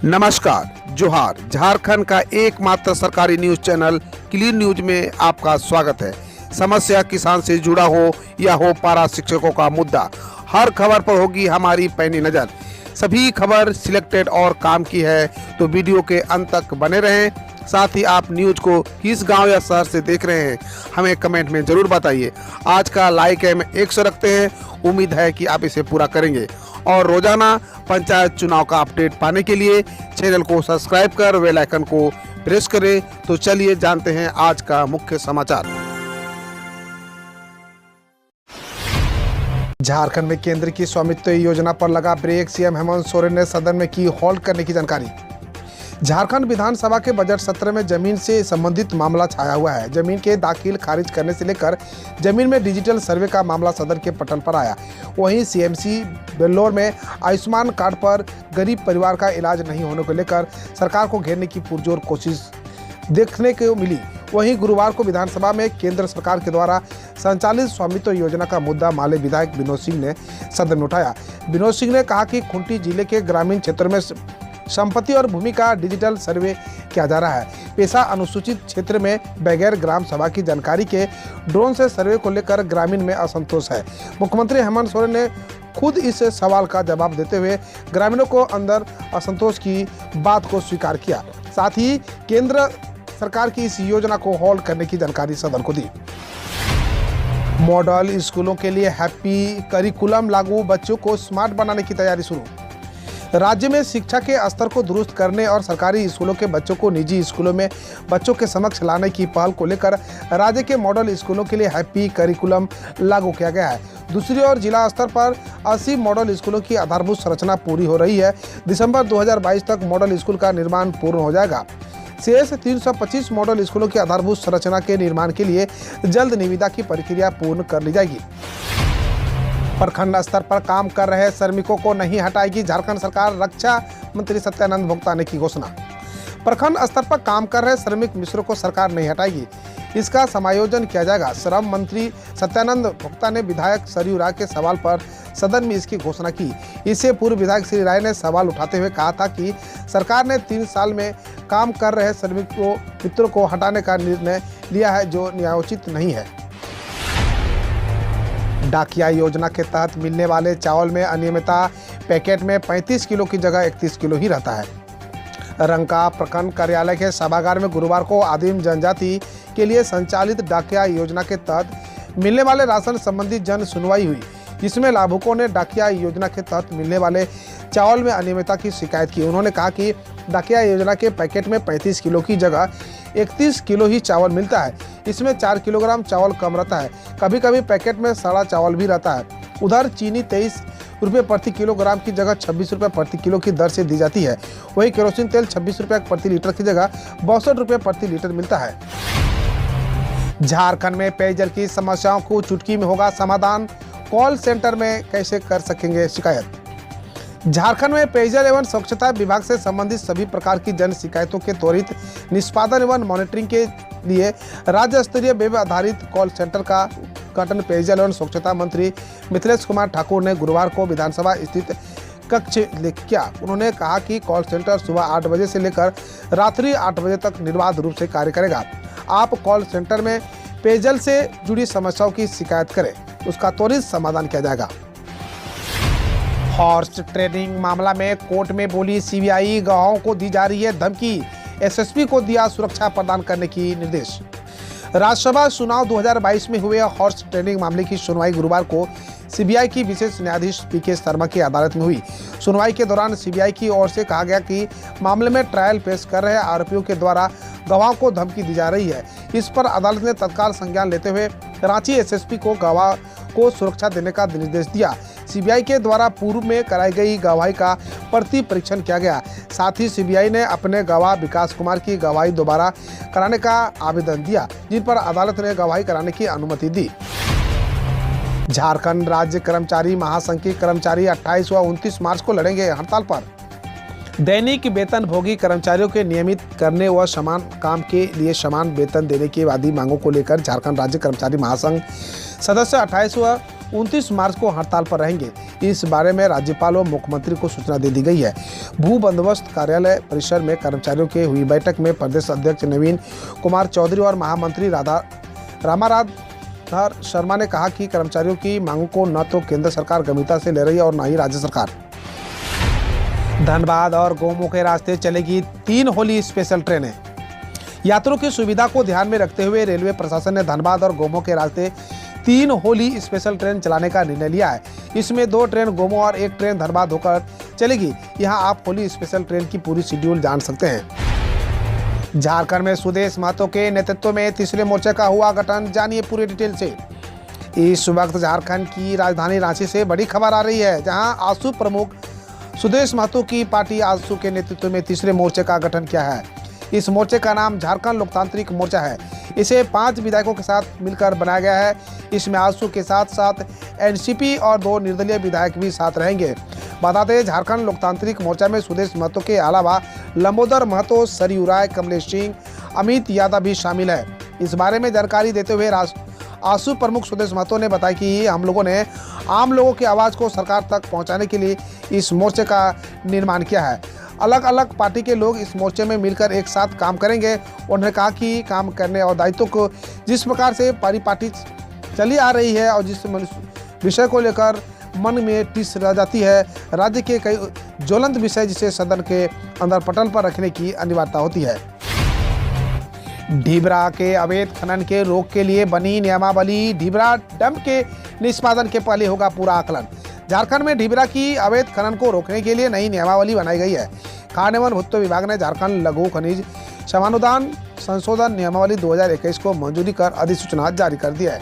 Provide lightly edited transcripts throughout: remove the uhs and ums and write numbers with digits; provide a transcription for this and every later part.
नमस्कार, जोहार। झारखंड का एकमात्र सरकारी न्यूज चैनल क्लीन न्यूज में आपका स्वागत है। समस्या किसान से जुड़ा हो या हो पारा शिक्षकों का मुद्दा, हर खबर पर होगी हमारी पैनी नज़र। सभी खबर सिलेक्टेड और काम की है, तो वीडियो के अंत तक बने रहें। साथ ही आप न्यूज को किस गांव या शहर से देख रहे हैं, हमें कमेंट में ज़रूर बताइए। आज का लाइक हम 100 रखते हैं, उम्मीद है कि आप इसे पूरा करेंगे। और रोजाना पंचायत चुनाव का अपडेट पाने के लिए चैनल को सब्सक्राइब कर बेल आइकन को प्रेस करें। तो चलिए जानते हैं आज का मुख्य समाचार। झारखंड में केंद्र की स्वामित्व योजना पर लगा ब्रेक, सीएम हेमंत सोरेन ने सदन में की होल्ड करने की जानकारी। झारखंड विधानसभा के बजट सत्र में जमीन से संबंधित मामला छाया हुआ है। जमीन के दाखिल खारिज करने से लेकर जमीन में डिजिटल सर्वे का मामला सदन के पटल पर आया। वहीं सीएमसी बेल्लोर में आयुष्मान कार्ड पर गरीब परिवार का इलाज नहीं होने को लेकर सरकार को घेरने की पुरजोर कोशिश देखने को मिली। वहीं गुरुवार को विधानसभा में केंद्र सरकार के द्वारा संचालित स्वामित्व योजना का मुद्दा माले विधायक विनोद सिंह ने सदन में उठाया। विनोद सिंह ने कहा कि खूंटी जिले के ग्रामीण क्षेत्रों में संपत्ति और भूमि का डिजिटल सर्वे किया जा रहा है। पेशा अनुसूचित क्षेत्र में बगैर ग्राम सभा की जानकारी के ड्रोन से सर्वे को लेकर ग्रामीण में असंतोष है। मुख्यमंत्री हेमंत सोरेन ने खुद इस सवाल का जवाब देते हुए ग्रामीणों को अंदर असंतोष की बात को स्वीकार किया। साथ ही केंद्र सरकार की इस योजना को होल्ड करने की जानकारी सदन को दी। मॉडल स्कूलों के लिए हैप्पी करिकुलम लागू, बच्चों को स्मार्ट बनाने की तैयारी शुरू। राज्य में शिक्षा के स्तर को दुरुस्त करने और सरकारी स्कूलों के बच्चों को निजी स्कूलों में बच्चों के समक्ष लाने की पहल को लेकर राज्य के मॉडल स्कूलों के लिए हैप्पी करिकुलम लागू किया गया है। दूसरी ओर जिला स्तर पर 80 मॉडल स्कूलों की आधारभूत संरचना पूरी हो रही है। दिसंबर 2022 तक मॉडल स्कूल का निर्माण पूर्ण हो जाएगा। शेष 325 मॉडल स्कूलों की आधारभूत संरचना के निर्माण के लिए जल्द निविदा की प्रक्रिया पूर्ण कर ली जाएगी। प्रखंड स्तर पर काम कर रहे श्रमिकों को नहीं हटाएगी झारखंड सरकार, रक्षा मंत्री सत्यानंद भोक्ता ने की घोषणा। प्रखंड स्तर पर काम कर रहे श्रमिक मिश्रों को सरकार नहीं हटाएगी, इसका समायोजन किया जाएगा। श्रम मंत्री सत्यानंद भोक्ता ने विधायक सरयू राय के सवाल पर सदन में इसकी घोषणा की। इससे पूर्व विधायक श्री राय ने सवाल उठाते हुए कहा था कि सरकार ने 3 साल में काम कर रहे श्रमिकों मित्रों को हटाने का निर्णय लिया है, जो न्यायोचित नहीं है। डाकिया योजना के तहत मिलने वाले चावल में अनियमितता, पैकेट में 35 किलो की जगह 31 किलो ही रहता है। रंका प्रखंड कार्यालय के सभागार में गुरुवार को आदिम जनजाति के लिए संचालित डाकिया योजना के तहत मिलने वाले राशन संबंधी जन सुनवाई हुई, जिसमें लाभुकों ने डाकिया योजना के तहत मिलने वाले चावल में अनियमितता की शिकायत की। उन्होंने कहा कि डाकिया योजना के पैकेट में 35 किलो की जगह 31 किलो ही चावल मिलता है। इसमें 4 किलोग्राम चावल कम रहता है, कभी कभी पैकेट में सड़ा चावल भी रहता है। उधर चीनी 23 रुपये प्रति किलोग्राम की जगह 26 रुपये प्रति किलो की दर से दी जाती है। वहीं केरोसिन तेल 26 रुपये प्रति लीटर की जगह 62 रुपये प्रति लीटर मिलता है। झारखंड में पेयजल की समस्याओं को चुटकी में होगा समाधान, कॉल सेंटर में कैसे कर सकेंगे शिकायत। झारखंड में पेयजल एवं स्वच्छता विभाग से संबंधित सभी प्रकार की जन शिकायतों के त्वरित निष्पादन एवं मॉनिटरिंग के लिए राज्य स्तरीय वेब आधारित कॉल सेंटर का उद्घाटन पेयजल एवं स्वच्छता मंत्री मिथिलेश कुमार ठाकुर ने गुरुवार को विधानसभा स्थित कक्ष में किया। उन्होंने कहा कि कॉल सेंटर सुबह 8 बजे से लेकर रात्रि 8 बजे तक निर्बाध रूप से कार्य करेगा। आप कॉल सेंटर में पेयजल से जुड़ी समस्याओं की शिकायत करें, उसका त्वरित समाधान किया जाएगा। हॉर्स ट्रेडिंग मामला में कोर्ट में बोली सीबीआई, गवाहों को दी जा रही है धमकी, एसएसपी को दिया सुरक्षा प्रदान करने की निर्देश। राज्यसभा चुनाव 2022 में हुए हॉर्स ट्रेडिंग मामले की सुनवाई गुरुवार को सीबीआई की विशेष न्यायाधीश पीके शर्मा की अदालत में हुई। सुनवाई के दौरान सीबीआई की ओर से कहा गया कि मामले में ट्रायल पेश कर रहे आरोपियों के द्वारा गवाहों को धमकी दी जा रही है। इस पर अदालत ने तत्काल संज्ञान लेते हुए रांची एसएसपी को गवाह को सुरक्षा देने का निर्देश दिया। सीबीआई के द्वारा पूर्व में कराई गई गवाही का प्रति परीक्षण किया गया। साथ ही सीबीआई ने अपने गवाह विकास कुमार की गवाही दोबारा कराने का आवेदन दिया, जिन पर अदालत ने गवाही कराने की अनुमति दी। झारखंड राज्य कर्मचारी महासंघ के कर्मचारी 28 व 29 मार्च को लड़ेंगे हड़ताल पर। दैनिक वेतन भोगी कर्मचारियों के नियमित करने व समान काम के लिए समान वेतन देने की वादी मांगों को लेकर झारखंड राज्य कर्मचारी महासंघ सदस्य 28 व 29 मार्च को हड़ताल पर रहेंगे। इस बारे में राज्यपाल व मुख्यमंत्री को सूचना दे दी गई है। भू बंदोबस्त कार्यालय परिसर में कर्मचारियों की हुई बैठक में प्रदेश अध्यक्ष नवीन कुमार चौधरी और महामंत्री रामाराधर शर्मा ने कहा कि कर्मचारियों की मांगों को न तो केंद्र सरकार गंभीरता से ले रही है और न ही राज्य सरकार। धनबाद और गोमो के रास्ते चलेगी 3 होली स्पेशल ट्रेनें। यात्रियों की सुविधा को ध्यान में रखते हुए रेलवे प्रशासन ने धनबाद और गोमो के रास्ते 3 होली स्पेशल ट्रेन चलाने का निर्णय लिया है। इसमें 2 ट्रेन गोमो और 1 ट्रेन धनबाद होकर चलेगी। यहां आप होली स्पेशल ट्रेन की पूरी शेड्यूल जान सकते हैं। झारखंड में सुदेश महतो के नेतृत्व में तीसरे मोर्चे का हुआ गठन, जानिए पूरी डिटेल से। इस वक्त झारखंड की राजधानी रांची से बड़ी खबर आ रही है, जहां आजसू प्रमुख सुदेश महतो की पार्टी आजसू के नेतृत्व में तीसरे मोर्चे का गठन किया है। इस मोर्चे का नाम झारखंड लोकतांत्रिक मोर्चा है। इसे 5 विधायकों के साथ मिलकर बनाया गया है। इसमें आजसू के साथ साथ एनसीपी और 2 निर्दलीय विधायक भी साथ रहेंगे। बता दें, झारखंड लोकतांत्रिक मोर्चा में सुदेश महतो के अलावा लंबोदर महतो, सरयू राय, कमलेश सिंह, अमित यादव भी शामिल है। इस बारे में जानकारी देते हुए आजसू प्रमुख सुदेश महतो ने बताया कि हम लोगों ने आम लोगों की आवाज़ को सरकार तक पहुंचाने के लिए इस मोर्चे का निर्माण किया है। अलग अलग पार्टी के लोग इस मोर्चे में मिलकर एक साथ काम करेंगे। उन्होंने कहा कि काम करने और दायित्व को जिस प्रकार से पार्टी चली आ रही है और जिस विषय को लेकर मन में टिस रह जाती है, राज्य के कई ज्वलंत विषय जिसे सदन के अंदर पटल पर रखने की अनिवार्यता होती है। ढिबरा के अवैध खनन के रोक के लिए बनी नियमावली। ढिबरा डैम के निष्पादन के पहले होगा पूरा आकलन। झारखंड में ढिबरा की अवैध खनन को रोकने के लिए नई नियमावली बनाई गई है। खान एवं भूतत्व विभाग ने झारखंड लघु खनिज समानुदान संशोधन नियमावली 2021 को मंजूरी कर अधिसूचना जारी कर दिया है।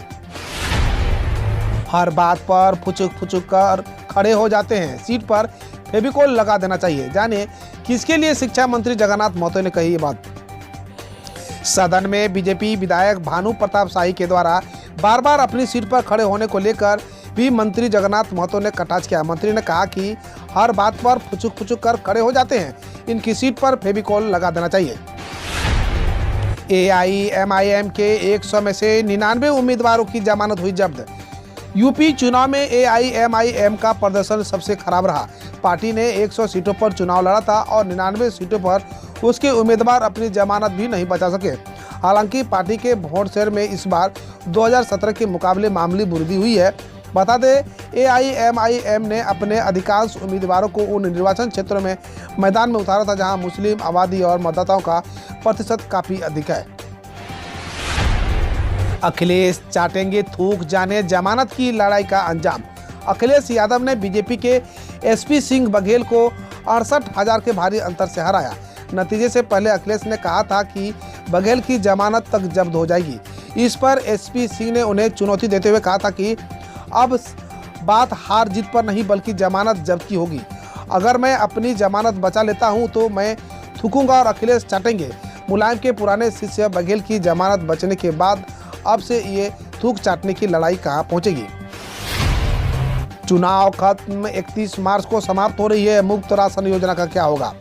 हर बात पर फुचुक कर खड़े हो जाते हैं, सीट पर फेविकोल लगा देना चाहिए। जाने किसके लिए शिक्षा मंत्री जगन्नाथ महतो ने कही ये बात। सदन में बीजेपी विधायक भानु प्रताप शाही के द्वारा बार बार अपनी सीट पर खड़े होने को लेकर भी मंत्री जगन्नाथ महतो ने कटाक्ष किया। मंत्री ने कहा कि हर बात पर फुचुक कर खड़े हो जाते हैं, इनकी सीट पर फेविकोल लगा देना चाहिए। AIMIM के 100 में से 99 उम्मीदवारों की जमानत हुई जब्त। यूपी चुनाव में AIMIM का प्रदर्शन सबसे खराब रहा। पार्टी ने 100 सीटों पर चुनाव लड़ा था और 99 सीटों पर उसके उम्मीदवार अपनी जमानत भी नहीं बचा सके। हालांकि पार्टी के वोट शेयर में इस बार 2017 के मुकाबले मामूली वृद्धि हुई है। बता दें, AIMIM ने अपने अधिकांश उम्मीदवारों को उन निर्वाचन क्षेत्रों में मैदान में उतारा था जहां मुस्लिम आबादी और मतदाताओं का प्रतिशत काफी अधिक है। अखिलेश चाटेंगे थूक, जाने जमानत की लड़ाई का अंजाम। अखिलेश यादव ने बीजेपी के SP सिंह बघेल को 68,000 के भारी अंतर से हराया। नतीजे से पहले अखिलेश ने कहा था कि बघेल की जमानत तक जब्त हो जाएगी। इस पर SP सिंह ने उन्हें चुनौती देते हुए कहा था कि अब बात हार जीत पर नहीं बल्कि जमानत जब्त की होगी। अगर मैं अपनी जमानत बचा लेता हूं तो मैं थूकूंगा और अखिलेश चाटेंगे। मुलायम के पुराने शिष्य बघेल की जमानत बचने के बाद अब से ये थूक चाटने की लड़ाई कहां पहुंचेगी। चुनाव खत्म, 31 मार्च को समाप्त हो रही है। मुफ्त राशन योजना का क्या होगा।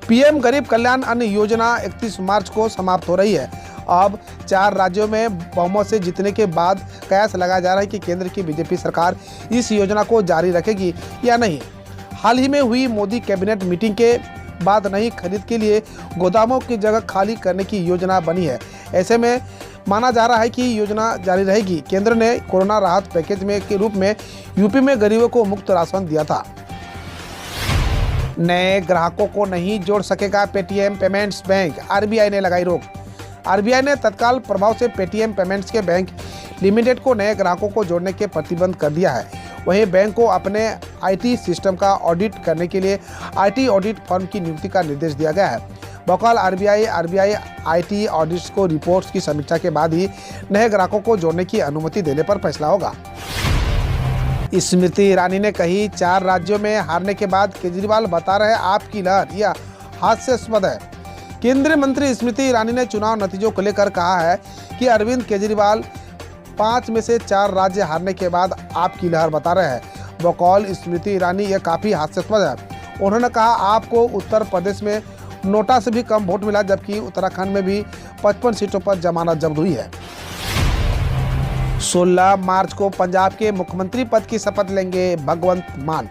PM गरीब कल्याण अन्न योजना 31 मार्च को समाप्त हो रही है। अब 4 राज्यों में बहुमत से जीतने के बाद कयास लगाया जा रहा है कि केंद्र की बीजेपी सरकार इस योजना को जारी रखेगी या नहीं। हाल ही में हुई मोदी कैबिनेट मीटिंग के बाद नई खरीद के लिए गोदामों की जगह खाली करने की योजना बनी है। ऐसे में माना जा रहा है कि योजना जारी रहेगी। केंद्र ने कोरोना राहत पैकेज में के रूप में यूपी में गरीबों को मुफ्त राशन दिया था। नए ग्राहकों को नहीं जोड़ सकेगा पेटीएम पेमेंट्स बैंक, RBI ने लगाई रोक। RBI ने तत्काल प्रभाव से पेटीएम पेमेंट्स के बैंक लिमिटेड को नए ग्राहकों को जोड़ने के प्रतिबंध कर दिया है। वहीं बैंक को अपने IT सिस्टम का ऑडिट करने के लिए IT ऑडिट फर्म की नियुक्ति का निर्देश दिया गया है। बहरहाल RBI IT ऑडिट्स को रिपोर्ट्स की समीक्षा के बाद ही नए ग्राहकों को जोड़ने की अनुमति देने पर फैसला होगा। स्मृति ईरानी ने कही 4 राज्यों में हारने के बाद केजरीवाल बता रहे आपकी लहर, यह हास्यास्पद है। केंद्रीय मंत्री स्मृति ईरानी ने चुनाव नतीजों को लेकर कहा है कि अरविंद केजरीवाल 5 में से 4 राज्य हारने के बाद आपकी लहर बता रहे हैं। बकौल स्मृति ईरानी यह काफ़ी हास्यास्पद है। उन्होंने कहा आपको उत्तर प्रदेश में नोटा से भी कम वोट मिला, जबकि उत्तराखंड में भी 55 सीटों पर जमानत जब्त हुई है। 16 मार्च को पंजाब के मुख्यमंत्री पद की शपथ लेंगे भगवंत मान।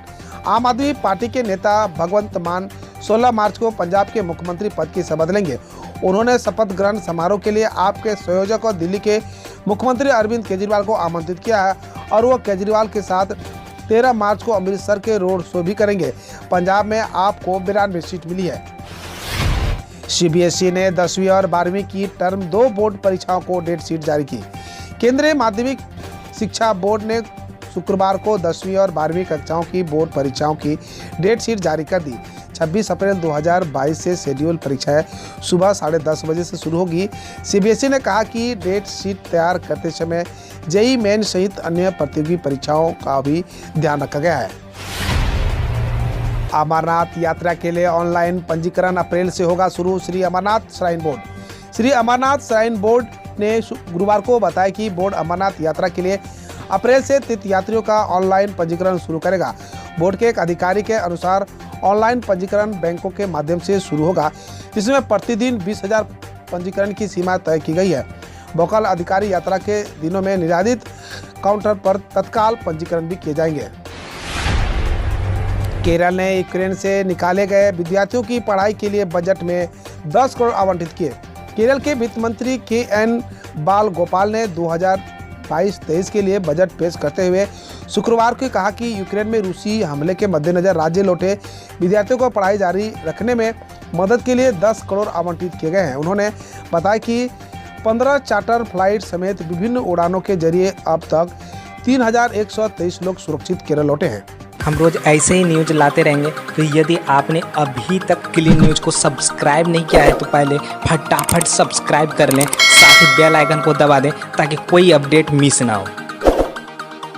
आम आदमी पार्टी के नेता भगवंत मान 16 मार्च को पंजाब के मुख्यमंत्री पद की शपथ लेंगे। उन्होंने शपथ ग्रहण समारोह के लिए आपके संयोजक और दिल्ली के मुख्यमंत्री अरविंद केजरीवाल को आमंत्रित किया है और वो केजरीवाल के साथ 13 मार्च को अमृतसर के रोड शो भी करेंगे। पंजाब में आपको 92 सीट मिली है। सीबीएसई ने 10वीं और 12वीं की टर्म 2 बोर्ड परीक्षाओं को डेट शीट जारी की। केंद्रीय माध्यमिक शिक्षा बोर्ड ने शुक्रवार को 10वीं और 12वीं कक्षाओं की बोर्ड परीक्षाओं की डेट शीट जारी कर दी। 26 अप्रैल 2022 से शेड्यूल परीक्षाएं सुबह 10:30 बजे से शुरू होगी। सीबीएसई ने कहा कि डेट शीट तैयार करते समय जेईई मेन सहित अन्य प्रतियोगी परीक्षाओं का भी ध्यान रखा गया है। अमरनाथ यात्रा के लिए ऑनलाइन पंजीकरण अप्रैल से होगा शुरू। श्री अमरनाथ श्राइन बोर्ड ने गुरुवार को बताया कि बोर्ड अमरनाथ यात्रा के लिए अप्रैल से तीर्थयात्रियों का ऑनलाइन पंजीकरण शुरू करेगा। बोर्ड के एक अधिकारी के अनुसार ऑनलाइन पंजीकरण बैंकों के माध्यम से शुरू होगा, जिसमें प्रतिदिन 20,000 पंजीकरण की सीमा तय की गई है। वोकल अधिकारी यात्रा के दिनों में निर्धारित काउंटर पर तत्काल पंजीकरण भी किए जाएंगे। केरल ने यूक्रेन से निकाले गए विद्यार्थियों की पढ़ाई के लिए बजट में 10 करोड़ आवंटित किए। केरल के वित्त मंत्री के.एन. बालगोपाल ने 2022-23 के लिए बजट पेश करते हुए शुक्रवार को कहा कि यूक्रेन में रूसी हमले के मद्देनजर राज्य लौटे विद्यार्थियों को पढ़ाई जारी रखने में मदद के लिए 10 करोड़ आवंटित किए गए हैं। उन्होंने बताया कि 15 चार्टर फ्लाइट समेत विभिन्न उड़ानों के जरिए अब तक 3,123 लोग सुरक्षित केरल लौटे हैं। हम रोज ऐसे ही न्यूज लाते रहेंगे, तो यदि आपने अभी तक क्लीन न्यूज को सब्सक्राइब नहीं किया है तो पहले फटाफट सब्सक्राइब कर लें, साथ ही बेल आइकन को दबा दें ताकि कोई अपडेट मिस ना हो।